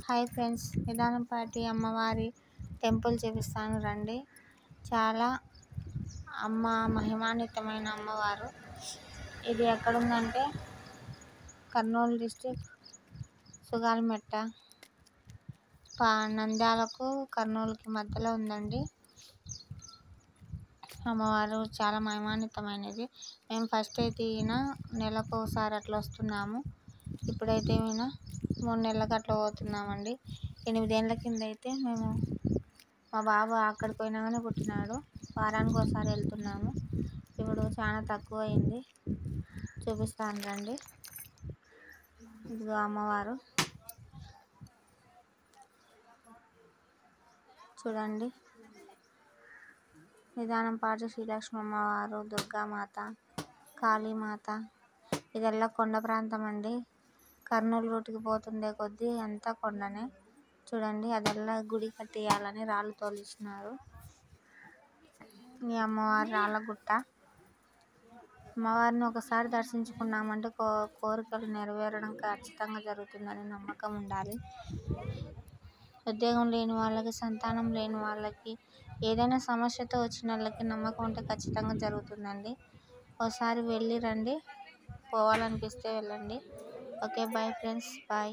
Hi friends, Nidanampati అమ్మవారి temple చూపిస్తాను రండి. చాలా మహిమాన్వితమైన అమ్మవారు. ఇది ఎక్కడుందంటే కర్నూలు డిస్టిక్ సుగాలిమెట్ట, నంద్యాలకు కర్నూలుకి మధ్యలో ఉందండి. అమ్మవారు చాలా మహిమాన్వితమైనది. మేము ఫస్ట్ అయితే ఈయన నెలకు ఒకసారి అట్లా వస్తున్నాము. ఇప్పుడైతే ఈయన 3 నెలలకు అట్లా పోతున్నామండి. 8 ఏళ్ళ కింద అయితే మేము మా బాబు అక్కడికి పోయినాగానే పుట్టినాడు. వారానికి ఒకసారి వెళ్తున్నాము. ఇప్పుడు చాలా తక్కువ అయింది. చూపిస్తాను రండి. ఇదిగో అమ్మవారు చూడండి. నిదానంపాటి శ్రీలక్ష్మి అమ్మవారు, దుర్గామాత, కాళీమాత. ఇదెల్లా కొండ ప్రాంతం అండి. కర్నూలు రూట్కి పోతుండే కొద్దీ అంతా కొండనే. చూడండి, అదెల్లా గుడి కట్టేయాలని రాళ్ళు తోలిచ్చినారు. ఈ అమ్మవారు రాళ్ళగుట్ట. అమ్మవారిని ఒకసారి దర్శించుకున్నామంటే కోరికలు నెరవేరడం ఖచ్చితంగా జరుగుతుందని నమ్మకం ఉండాలి. ఉద్యోగం లేని వాళ్ళకి, సంతానం లేని వాళ్ళకి, ఏదైనా సమస్యతో వచ్చిన వాళ్ళకి నమ్మకం ఉంటే ఖచ్చితంగా జరుగుతుందండి. ఒకసారి వెళ్ళి రండి. పోవాలనిపిస్తే వెళ్ళండి. Okay, bye friends, bye.